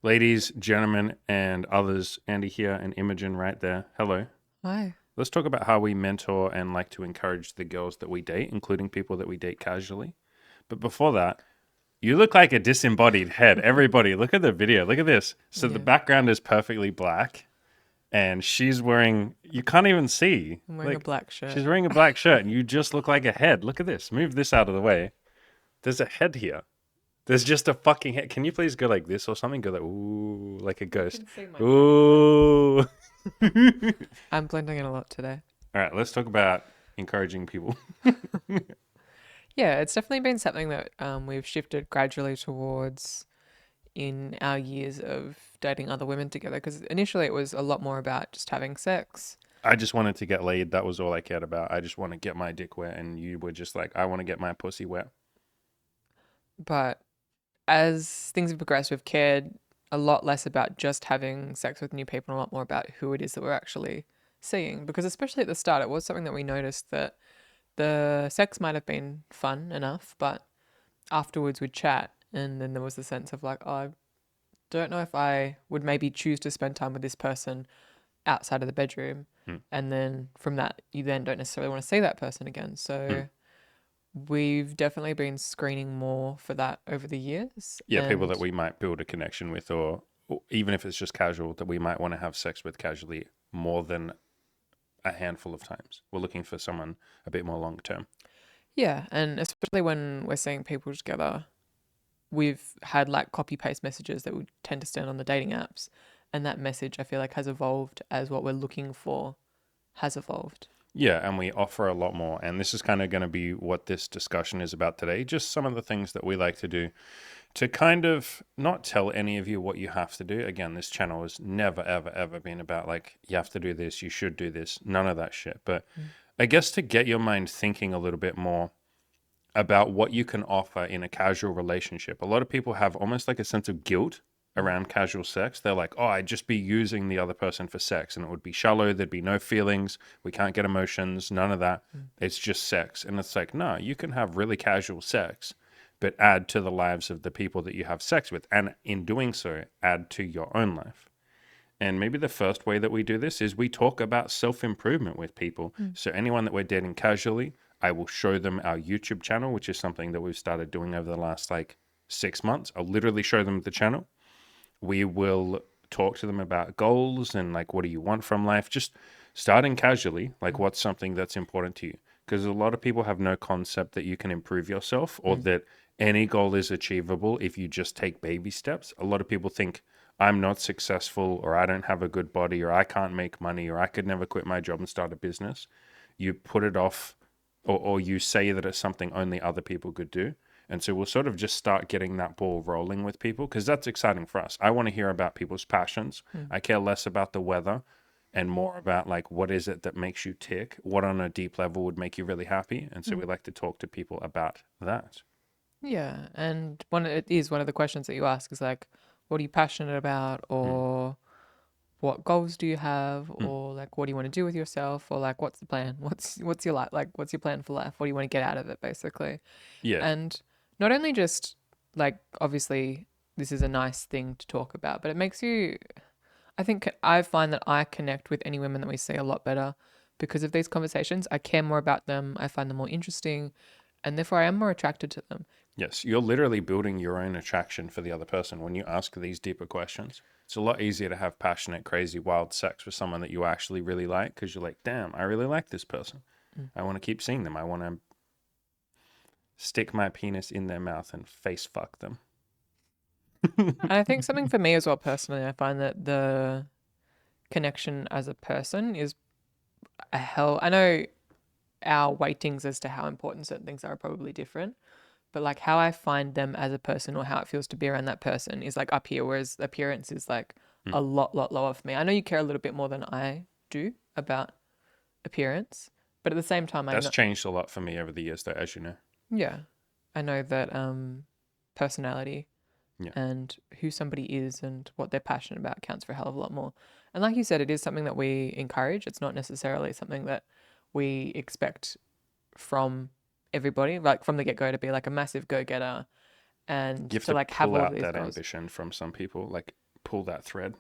Ladies, gentlemen, and others, Andy here and Imogen right there. Hello. Hi. Let's talk about how we mentor and like to encourage the girls that we date, including people that we date casually. But before that, you look like a disembodied head. Everybody, look at the video. Look at this. So the Yeah, background is perfectly black, and she's wearing, you can't even see. I'm wearing a Like, black shirt. she's wearing a black shirt, and you just look like a head. Look at this. Move this out of the way. There's a head here. There's just a fucking head. Can you please go like this or something? Go like, ooh, like a You ghost. can see my head. Ooh. All I'm blending in a lot today. right, let's talk about encouraging people. Yeah, it's definitely been something that we've shifted gradually towards in our years of dating other women together. Because initially it was a lot more about just having sex. I just wanted to get laid. That was all I cared about. I just want to get my dick wet. And you were just like, I want to get my pussy wet. But as things have progressed, we've cared a lot less about just having sex with new people and a lot more about who it is that we're actually seeing. Because especially at the start, it was something that we noticed that the sex might have been fun enough, but afterwards we'd chat and then there was the sense of like, oh, I don't know if I would maybe choose to spend time with this person outside of the bedroom. Hmm. And then from that, you then don't necessarily want to see that person again. Hmm. So we've definitely been screening more for that over the years. Yeah, people that And we might build a connection with, or even if it's just casual, that we might want to have sex with casually more than a handful of times. We're looking for someone a bit more long term. yeah, and especially when we're seeing people together, we've had like copy paste messages that would tend to stand on the dating apps. And that message, I feel like, has evolved as what we're looking for has evolved. Yeah, and we offer a lot more. And this is kind of going to be what this discussion is about today. Just some of the things that we like to do to kind of not tell any of you what you have to do. Again, this channel has never, ever, ever been about like, you have to do this, you should do this, none of that shit. But Mm. I guess to get your mind thinking a little bit more about what you can offer in a casual relationship. A lot of people have almost like a sense of guilt Mm. around casual sex. They're like, oh, I'd just be using the other person for sex and it would be shallow. There'd be no feelings. We can't get emotions, none of that. Mm. It's just sex. And it's like, no, you can have really casual sex, but add to the lives of the people that you have sex with. And in doing so, add to your own life. And maybe the first way that we do this is we talk about self improvement with people. Mm. So, anyone that we're dating casually, I will show them our YouTube channel, which is something that we've started doing over the last like 6 months. I'll literally show them the channel. We will talk to them about goals and like, what do you want from life? Just starting casually, like, Mm. what's something that's important to you? Because a lot of people have no concept that you can improve yourself or Mm. that any goal is achievable if you just take baby steps. A lot of people think, I'm not successful, or I don't have a good body, or I can't make money, or I could never quit my job and start a business. You put it off, or you say that it's something only other people could do. And so we'll sort of just start getting that ball rolling with people because that's exciting for us. I want to hear about people's passions. Mm. I care less about the weather and more about like, what is it that makes you tick? What on a deep level would make you really happy? And so Mm. we like to talk to people about that. Yeah, and it is one of the questions that you ask is like, what are you passionate about, Mm, or what goals do you have, mm. or like what do you want to do with yourself, or like what's the plan? What's your life like? What's your plan for life? What do you want to get out of it, basically? Yeah. And not only just like obviously this is a nice thing to talk about, but it makes you. I think I find that I connect with any women that we see a lot better because of these conversations. I care more about them. I find them more interesting, and therefore I am more attracted to them. Yes, you're literally building your own attraction for the other person when you ask these deeper questions. It's a lot easier to have passionate, crazy, wild sex with someone that you actually really like because you're like, damn, I really like this person. Mm. I want to keep seeing them. I want to stick my penis in their mouth and face fuck them. And I think something for me as well personally, I find that the connection as a person is a hell. I know our weightings as to how important certain things are probably different, but like how I find them as a person or how it feels to be around that person is like up here, whereas appearance is like Mm. a lot lower for me. I know you care a little bit more than I do about appearance, but at the same time, I That's know, changed a lot for me over the years, though, as you know. yeah, I know that personality Yeah. and who somebody is and what they're passionate about counts for a hell of a lot more. And like you said, it is something that we encourage. It's not necessarily something that we expect from everybody, like from the get go, to be like a massive go getter and You have to to like have pull all of out these that goals. ambition from some people. Like, pull that thread.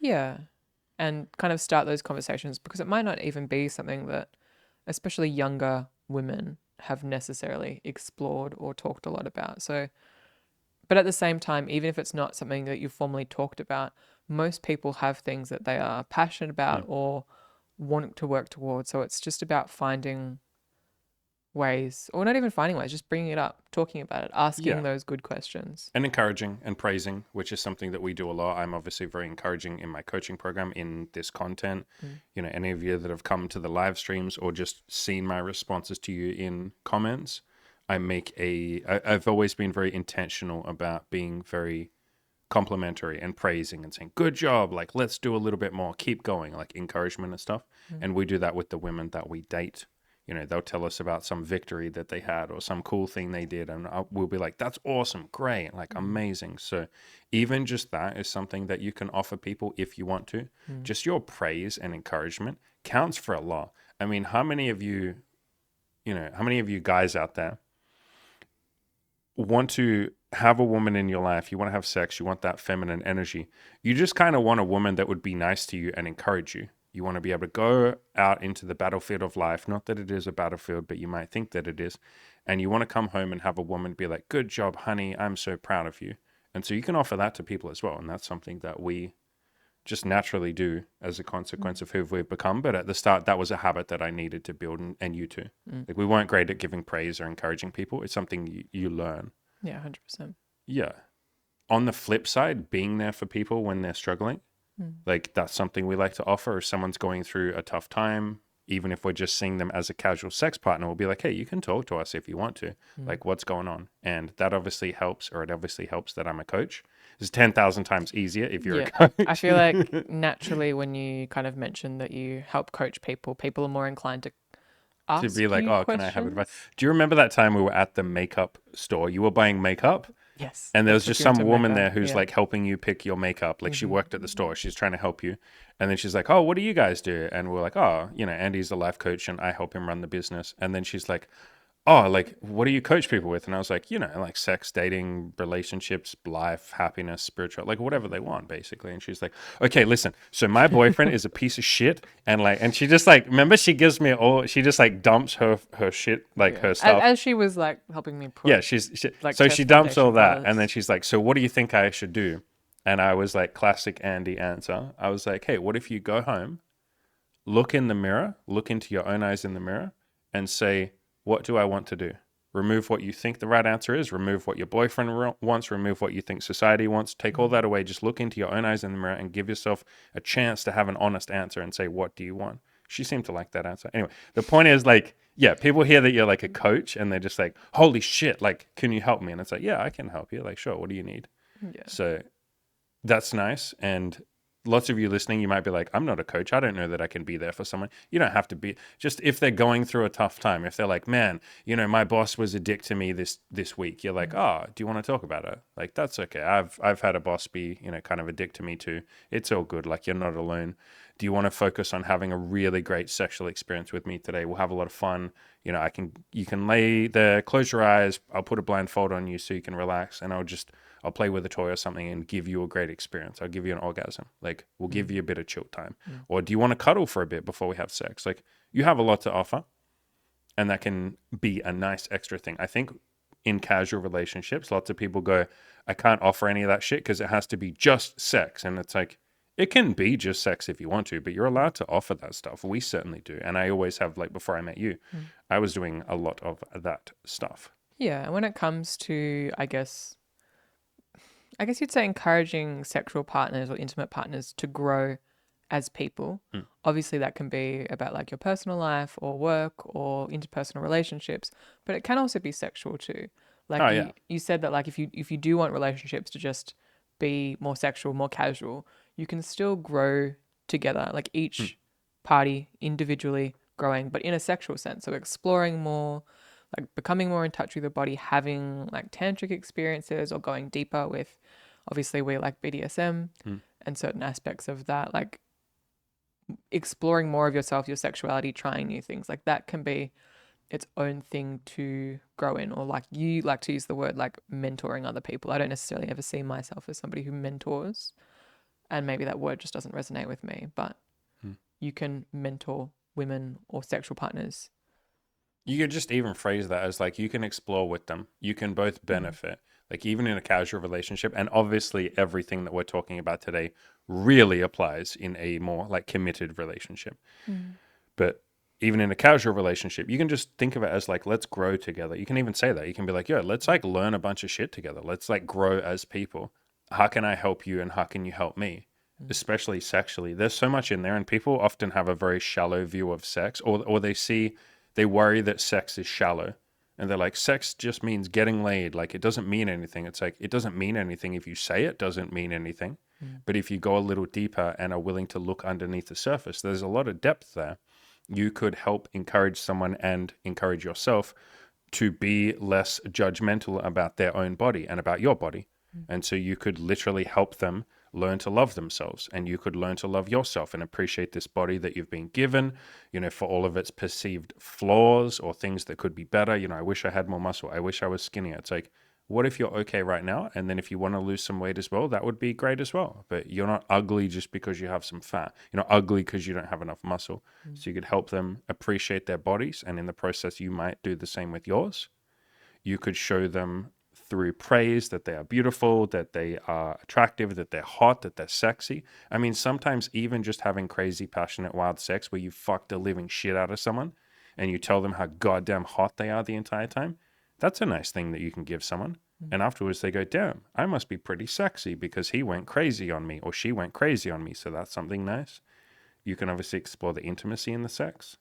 Yeah. And kind of start those conversations, because it might not even be something that especially younger women have necessarily explored or talked a lot about. So, but at the same time, even if it's not something that you've formally talked about, most people have things that they are passionate about Mm. or want to work towards. So it's just about finding ways, or not even finding ways, just bringing it up, talking about it, asking Yeah. those good questions. And encouraging and praising, which is something that we do a lot. I'm obviously very encouraging in my coaching program in this content. Mm. You know, any of you that have come to the live streams or just seen my responses to you in comments, I've always been very intentional about being very complimentary and praising and saying, good job, like, let's do a little bit more, keep going, like encouragement and stuff. Mm. And we do that with the women that we date. You know, they'll tell us about some victory that they had or some cool thing they did. And we'll be like, that's awesome, great, like amazing. So even just that is something that you can offer people if you want to. Just your praise and encouragement counts for a lot. I mean, how many of you guys out there want to have a woman in your life, you want to have sex, you want that feminine energy. You just kind of want a woman that would be nice to you and encourage you. You want to be able to go out into the battlefield of life, not that it is a battlefield, but you might think that it is. And you want to come home and have a woman be like, good job, honey, I'm so proud of you. And so you can offer that to people as well. And that's something that we just naturally do as a consequence of who we've become. But at the start, that was a habit that I needed to build, and you too. Like, we weren't great at giving praise or encouraging people. It's something you learn. Yeah, 100%. Yeah. On the flip side, being there for people when they're struggling, like, that's something we like to offer. If someone's going through a tough time, even if we're just seeing them as a casual sex partner, we'll be like, hey, you can talk to us if you want to. Like, what's going on? And that obviously helps, or it obviously helps that I'm a coach. It's 10,000 times easier if you're a coach. I feel like naturally when you kind of mention that you help coach people, people are more inclined to To ask be like, you oh, can I have advice? Do you remember that time we were at the makeup store? You were buying makeup? Yes. And there they was took just you some into woman makeup. there who's Yeah. like helping you pick your makeup. Like, she worked at the store. She's trying to help you. And then she's like, oh, what do you guys do? And we're like, oh, Andy's the life coach and I help him run the business. And then she's like, oh, like, what do you coach people with? And I was like, like sex, dating, relationships, life, happiness, spiritual, like whatever they want, basically. And she's like, okay, listen. So my boyfriend is a piece of shit. And she just like, remember, she just like dumps her shit, like Yeah. her stuff. As she was like helping me put Yeah, like so test she dumps all foundation that, colours. and then she's like, "So what do you think I should do?" And I was like, classic Andy answer. I was like, "Hey, what if you go home, look in the mirror, look into your own eyes in the mirror, and say, what do I want to do? Remove what you think the right answer is. Remove what your boyfriend wants. Remove what you think society wants. Take all that away. Just look into your own eyes in the mirror and give yourself a chance to have an honest answer and say, what do you want?" She seemed to like that answer. Anyway, the point is, like, yeah, people hear that you're like a coach and they're just like, holy shit, like, can you help me? And it's like, yeah, I can help you. Like, sure, what do you need? Yeah. So that's nice. And lots of you listening, you might be like, I'm not a coach. I don't know that I can be there for someone. You don't have to be. Just if they're going through a tough time, if they're like, man, my boss was a dick to me this week. You're like, oh, do you want to talk about it? Like, that's okay. I've had a boss be, kind of a dick to me too. It's all good. Like, you're not alone. Do you want to focus on having a really great sexual experience with me today? We'll have a lot of fun. You can lay there, close your eyes. I'll put a blindfold on you so you can relax, and I'll play with a toy or something and give you a great experience. I'll give you an orgasm. Like, we'll give you a bit of chill time. Or do you want to cuddle for a bit before we have sex? Like, you have a lot to offer, and that can be a nice extra thing. I think in casual relationships, lots of people go, I can't offer any of that shit because it has to be just sex. And it's like, it can be just sex if you want to, but you're allowed to offer that stuff. We certainly do. And I always have, like, before I met you, I was doing a lot of that stuff. Yeah. And when it comes to, I guess you'd say encouraging sexual partners or intimate partners to grow as people. Obviously, that can be about like your personal life or work or interpersonal relationships, but it can also be sexual too. Like Oh, you, yeah. you said that like if you do want relationships to just be more sexual, more casual, you can still grow together, like each party individually growing, but in a sexual sense. So exploring more, like becoming more in touch with your body, having like tantric experiences or going deeper with, obviously we like BDSM and certain aspects of that, like exploring more of yourself, your sexuality, trying new things. Like that can be its own thing to grow in, or like you like to use the word like mentoring other people. I don't necessarily ever see myself as somebody who mentors, and maybe that word just doesn't resonate with me, but you can mentor women or sexual partners. You could just even phrase that as like you can explore with them. You can both benefit, like even in a casual relationship. And obviously, everything that we're talking about today really applies in a more like committed relationship. Mm. But even in a casual relationship, you can just think of it as like, let's grow together. You can even say that. You can be like, yo, let's like learn a bunch of shit together. Let's like grow as people. How can I help you and how can you help me? Especially sexually. There's so much in there, and people often have a very shallow view of sex, or they worry that sex is shallow. And they're like, sex just means getting laid. Like, it doesn't mean anything. It's like, it doesn't mean anything if you say it doesn't mean anything. But if you go a little deeper and are willing to look underneath the surface, there's a lot of depth there. You could help encourage someone and encourage yourself to be less judgmental about their own body and about your body. And so you could literally help them learn to love themselves, and you could learn to love yourself and appreciate this body that you've been given, for all of its perceived flaws or things that could be better. I wish I had more muscle. I wish I was skinnier. It's like, what if you're okay right now? And then if you want to lose some weight as well, that would be great as well. But you're not ugly just because you have some fat. You're not ugly because you don't have enough muscle. So you could help them appreciate their bodies. And in the process, you might do the same with yours. You could show them through praise that they are beautiful, that they are attractive, that they're hot, that they're sexy. I mean, sometimes even just having crazy, passionate, wild sex where you fuck the living shit out of someone and you tell them how goddamn hot they are the entire time, that's a nice thing that you can give someone. And afterwards they go, damn, I must be pretty sexy because he went crazy on me or she went crazy on me. So that's something nice. You can obviously explore the intimacy in the sex.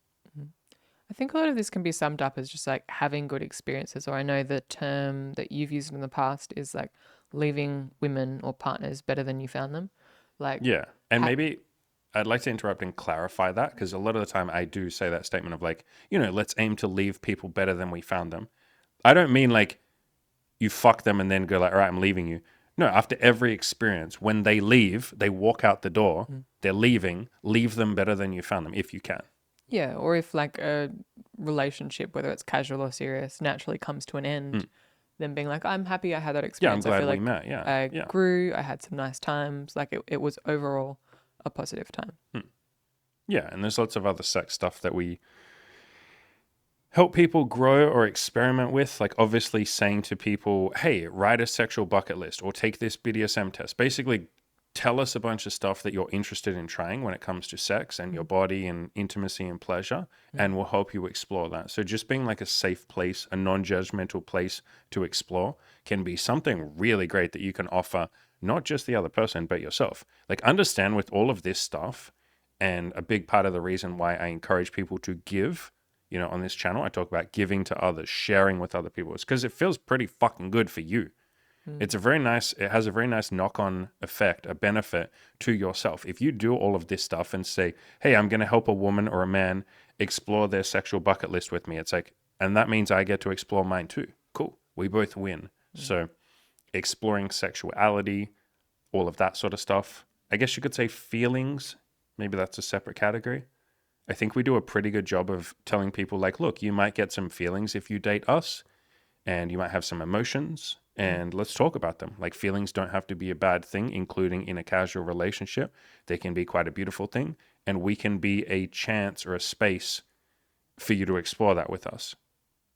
I think a lot of this can be summed up as just like having good experiences, or I know the term that you've used in the past is like leaving women or partners better than you found them. Like, Yeah. And maybe I'd like to interrupt and clarify that, because a lot of the time I do say that statement of like, let's aim to leave people better than we found them. I don't mean like you fuck them and then go like, all right, I'm leaving you. No, after every experience, when they leave, they walk out the door, they're leaving, leave them better than you found them if you can. yeah, or if like a relationship, whether it's casual or serious, naturally comes to an end, then being like, I'm happy I had that Yeah, I'm experience. I glad feel we like met. Yeah. I Yeah. grew, I had some nice times. Like it was overall a positive time. Yeah. And there's lots of other sex stuff that we help people grow or experiment with, like obviously saying to people, hey, write a sexual bucket list or take this BDSM test. Basically, tell us a bunch of stuff that you're interested in trying when it comes to sex and your body and intimacy and pleasure, and we'll help you explore that. So just being like a safe place, a non-judgmental place to explore can be something really great that you can offer not just the other person, but yourself. Like, understand with all of this stuff, and a big part of the reason why I encourage people to give, on this channel, I talk about giving to others, sharing with other people. It's because it feels pretty fucking good for you. It has a very nice knock-on effect, a benefit to yourself. If you do all of this stuff and say, hey, I'm going to help a woman or a man explore their sexual bucket list with me, it's like, and that means I get to explore mine too. Cool. We both win. So exploring sexuality, all of that sort of stuff. I guess you could say feelings. Maybe that's a separate category. I think we do a pretty good job of telling people like, look, you might get some feelings if you date us, and you might have some emotions, and let's talk about them. Like, feelings don't have to be a bad thing, including in a casual relationship. They can be quite a beautiful thing, and we can be a chance or a space for you to explore that with us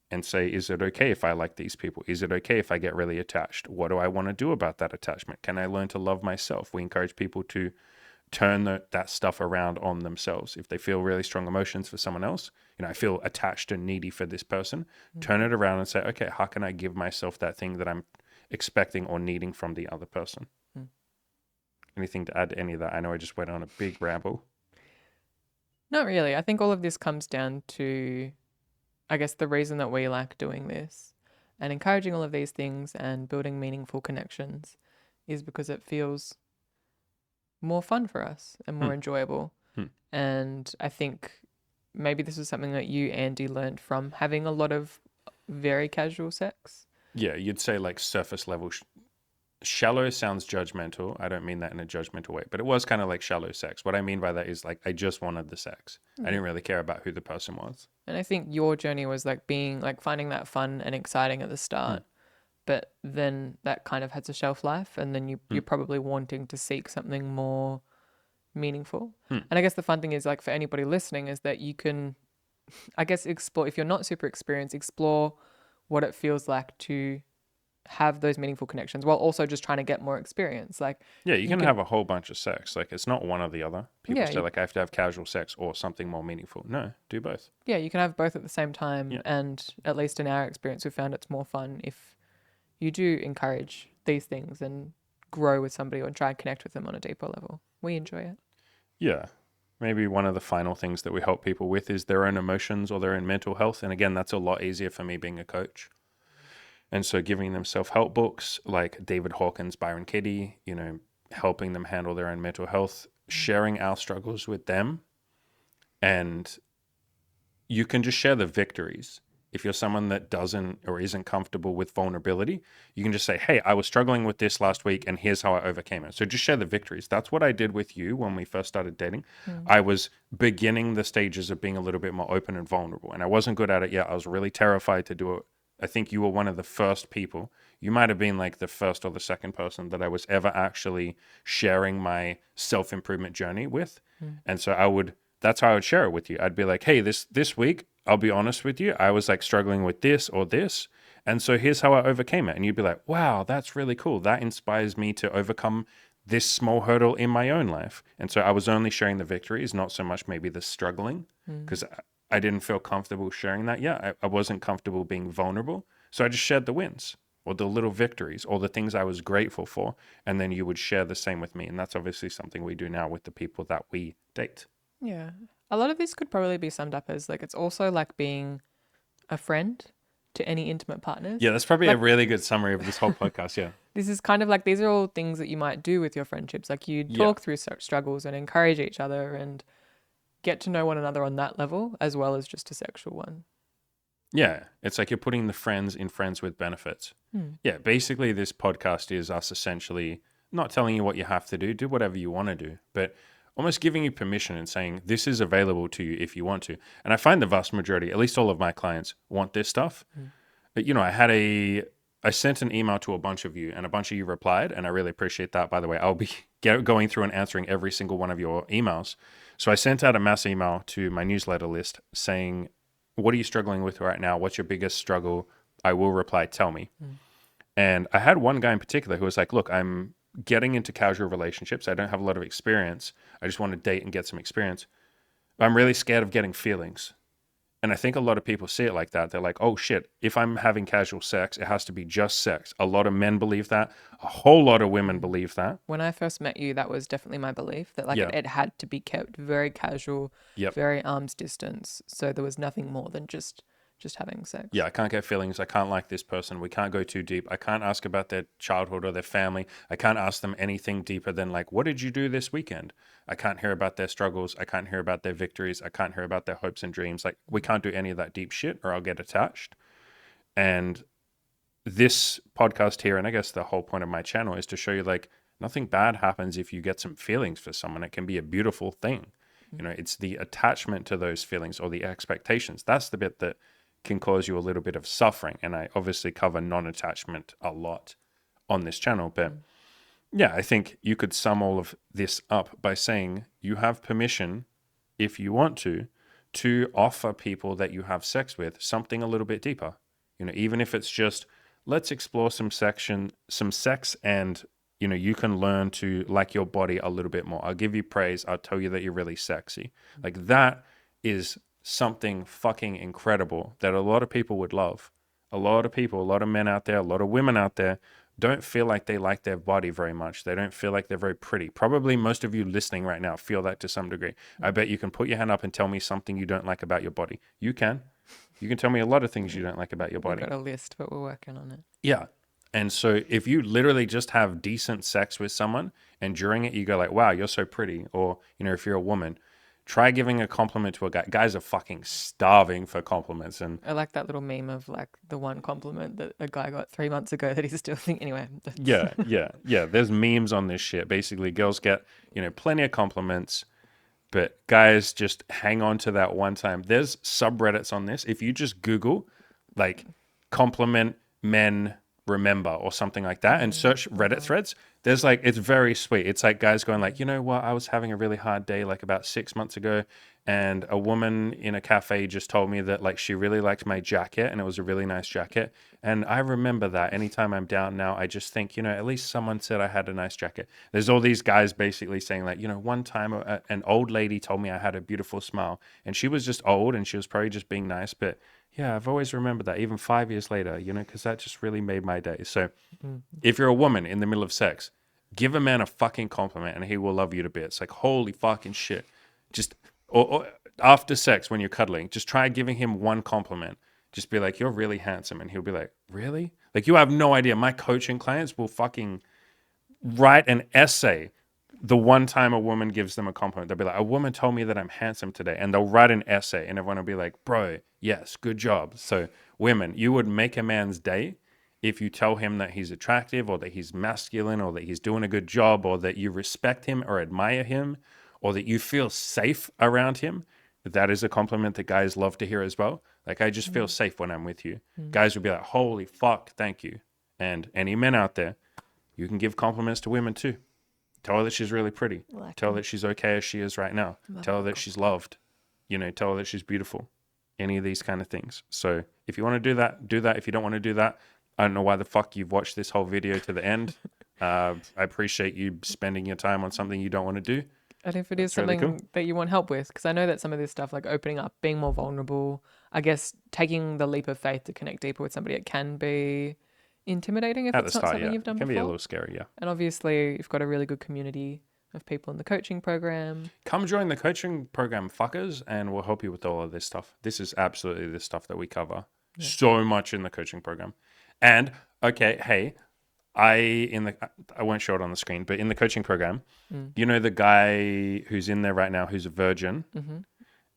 and say, is it okay if I like these people? Is it okay if I get really attached? What do I want to do about that attachment? Can I learn to love myself? We encourage people to turn that stuff around on themselves. If they feel really strong emotions for someone else, I feel attached and needy for this person, turn it around and say, okay, how can I give myself that thing that I'm expecting or needing from the other person? Anything to add to any of that? I know I just went on a big ramble. Not really. I think all of this comes down to, I guess, the reason that we like doing this and encouraging all of these things and building meaningful connections is because it feels more fun for us and more enjoyable. And I think maybe this is something that you, Andy, learned from having a lot of very casual sex. Yeah, you'd say like surface level. Shallow sounds judgmental. I don't mean that in a judgmental way, but it was kind of like shallow sex. What I mean by that is like, I just wanted the sex. I didn't really care about who the person was. And I think your journey was like finding that fun and exciting at the start, but then that kind of has a shelf life, and then you're probably wanting to seek something more meaningful. And I guess the fun thing is, like, for anybody listening, is that you can, I guess, explore, if you're not super experienced, explore what it feels like to have those meaningful connections while also just trying to get more experience. Like, Yeah, you you can can, have a whole bunch of sex. Like, it's not one or the other. People yeah, say, like, I have to have casual sex or something more meaningful. No, do both. yeah, you can have both at the same time. Yeah. And at least in our experience, we found it's more fun if you do encourage these things and grow with somebody or try and connect with them on a deeper level. We enjoy it. Yeah. Maybe one of the final things that we help people with is their own emotions or their own mental health. And again, that's a lot easier for me being a coach. And so giving them self-help books like David Hawkins, Byron Katie, helping them handle their own mental health, sharing our struggles with them. And you can just share the victories. If you're someone that doesn't or isn't comfortable with vulnerability, you can just say, hey, I was struggling with this last week and here's how I overcame it. So just share the victories. That's what I did with you when we first started dating. I was beginning the stages of being a little bit more open and vulnerable, and I wasn't good at it yet. I was really terrified to do it. I think you were one of the first people. You might have been like the first or the second person that I was ever actually sharing my self-improvement journey with. And so that's how I would share it with you. I'd be like, hey, this week, I'll be honest with you, I was like struggling with this or this. And so here's how I overcame it. And you'd be like, wow, that's really cool. That inspires me to overcome this small hurdle in my own life. And so I was only sharing the victories, not so much maybe the struggling, because I didn't feel comfortable sharing that yet. I wasn't comfortable being vulnerable. So I just shared the wins or the little victories or the things I was grateful for. And then you would share the same with me. And that's obviously something we do now with the people that we date. Yeah. A lot of this could probably be summed up as, like, it's also like being a friend to any intimate partners. Yeah, that's probably a Like, really good summary of this whole podcast. Yeah. this is kind of like, these are all things that you might do with your friendships. Like, you Yeah. talk through struggles and encourage each other and get to know one another on that level, as well as just a sexual one. Yeah. It's like you're putting the friends in friends with benefits. Yeah. Basically, this podcast is us essentially not telling you what you have to do whatever you want to do, but almost giving you permission and saying this is available to you if you want to. And I find the vast majority, at least all of my clients, want this stuff. But, I sent an email to a bunch of you and a bunch of you replied, and I really appreciate that. By the way, I'll be going through and answering every single one of your emails. So I sent out a mass email to my newsletter list saying, what are you struggling with right now? What's your biggest struggle? I will reply, tell me. And I had one guy in particular who was like, look, I'm getting into casual relationships. I don't have a lot of experience. I just want to date and get some experience. But I'm really scared of getting feelings. And I think a lot of people see it like that. They're like, oh shit, if I'm having casual sex, it has to be just sex. A lot of men believe that. A whole lot of women believe that. When I first met you, that was definitely my belief, that, like, Yeah. it had to be kept very casual, Yep. very arm's distance. So there was nothing more than just having sex. Yeah, I can't get feelings. I can't like this person. We can't go too deep. I can't ask about their childhood or their family. I can't ask them anything deeper than, like, what did you do this weekend? I can't hear about their struggles. I can't hear about their victories. I can't hear about their hopes and dreams. Like, we can't do any of that deep shit or I'll get attached. And this podcast here, and I guess the whole point of my channel, is to show you, like, nothing bad happens if you get some feelings for someone. It can be a beautiful thing. It's the attachment to those feelings or the expectations. That's the bit that can cause you a little bit of suffering. And I obviously cover non-attachment a lot on this channel. But yeah, I think you could sum all of this up by saying you have permission, if you want to offer people that you have sex with something a little bit deeper. Even if it's just, let's explore some sex and, you can learn to like your body a little bit more. I'll give you praise. I'll tell you that you're really sexy. Like, that is something fucking incredible that a lot of people would love. A lot of people, a lot of men out there, a lot of women out there don't feel like they like their body very much. They don't feel like they're very pretty. Probably most of you listening right now feel that to some degree. I bet you can put your hand up and tell me something you don't like about your body. You can. You can tell me a lot of things you don't like about your body. We've got a list, but we're working on it. Yeah. And so if you literally just have decent sex with someone and during it you go like, wow, you're so pretty. Or, if you're a woman, try giving a compliment to a guy. Guys are fucking starving for compliments. And I like that little meme of, like, the one compliment that a guy got 3 months ago that he's still thinking. Anyway. yeah. There's memes on this shit. Basically, girls get, plenty of compliments, but guys just hang on to that one time. There's subreddits on this. If you just Google, like, compliment men remember or something like that, and search Reddit threads. There's like, it's very sweet. It's like guys going like, you know what, I was having a really hard day like about 6 months ago, and a woman in a cafe just told me that like she really liked my jacket and it was a really nice jacket. And I remember that anytime I'm down now, I just think, you know, at least someone said I had a nice jacket. There's all these guys basically saying like, you know, one time an old lady told me I had a beautiful smile, and she was just old and she was probably just being nice, but yeah, I've always remembered that even 5 years later, you know, because that just really made my day. So if you're a woman in the middle of sex, give a man a fucking compliment and he will love you to bits. Like, holy fucking shit. Just, or after sex when you're cuddling, just try giving him one compliment. Just be like, you're really handsome. And he'll be like, really? Like, you have no idea. My coaching clients will fucking write an essay the one time a woman gives them a compliment. They'll be like, a woman told me that I'm handsome today. And they'll write an essay and everyone will be like, bro, yes, good job. So women, you would make a man's day if you tell him that he's attractive or that he's masculine or that he's doing a good job or that you respect him or admire him or that you feel safe around him. That is a compliment that guys love to hear as well. Like, I just feel safe when I'm with you. Guys would be like, holy fuck, thank you. And any men out there, you can give compliments to women too. Tell her that she's really pretty. Tell her that she's okay as she is right now. Tell her that she's loved. You know, tell her that she's beautiful. Any of these kind of things. So if you want to do that, do that. If you don't want to do that, I don't know why the fuck you've watched this whole video to the end. I appreciate you spending your time on something you don't want to do. And if it is something really cool. that you want help with, because I know that some of this stuff, like opening up, being more vulnerable, I guess taking the leap of faith to connect deeper with somebody, it can be intimidating if At the it's not start, something yeah. you've done It can before. be a little scary, yeah. And obviously, you've got a really good community of people in the coaching program. Come join the coaching program, fuckers, and we'll help you with all of this stuff. This is absolutely the stuff that we cover. Yeah. So much in the coaching program. And, okay, hey, I won't show it on the screen, but in the coaching program, you know the guy who's in there right now who's a virgin,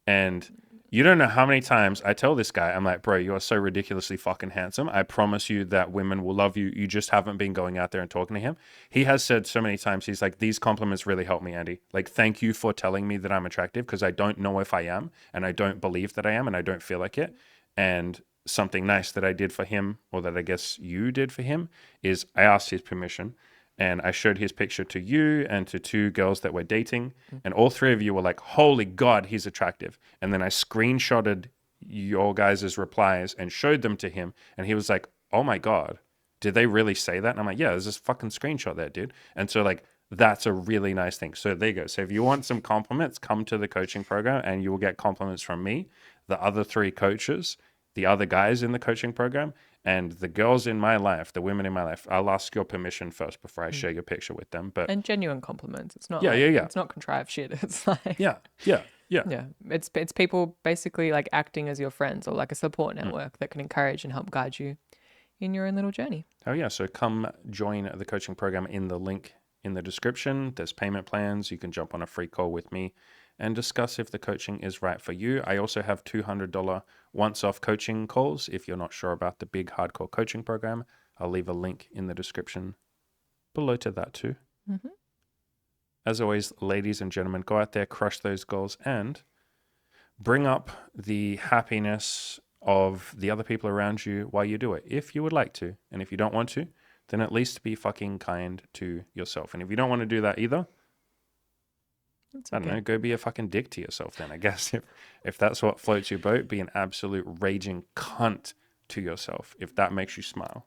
and you don't know how many times I tell this guy, I'm like, bro, you are so ridiculously fucking handsome. I promise you that women will love you. You just haven't been going out there and talking to him. He has said so many times, he's like, these compliments really help me, Andy. Like, thank you for telling me that I'm attractive, because I don't know if I am, and I don't believe that I am, and I don't feel like it. And something nice that I did for him, or that I guess you did for him, is I asked his permission and I showed his picture to you and to two girls that we're dating. And all three of you were like, holy God, he's attractive. And then I screenshotted your guys' replies and showed them to him. And he was like, oh my God, did they really say that? And I'm like, yeah, there's this fucking screenshot there, dude. And so like, that's a really nice thing. So there you go. So if you want some compliments, come to the coaching program and you will get compliments from me, the other three coaches, the other guys in the coaching program, and the girls in my life, the women in my life. I'll ask your permission first before I share your picture with them. But And genuine compliments. It's not yeah. it's not contrived shit. It's like Yeah. It's people basically like acting as your friends or like a support network that can encourage and help guide you in your own little journey. Oh yeah. So come join the coaching program in the link in the description. There's payment plans. You can jump on a free call with me and discuss if the coaching is right for you. I also have $200 once-off coaching calls. If you're not sure about the big hardcore coaching program, I'll leave a link in the description below to that too. As always, ladies and gentlemen, go out there, crush those goals, and bring up the happiness of the other people around you while you do it, if you would like to. And if you don't want to, then at least be fucking kind to yourself. And if you don't want to do that either, I don't know, go be a fucking dick to yourself then, I guess. If that's what floats your boat, be an absolute raging cunt to yourself, if that makes you smile.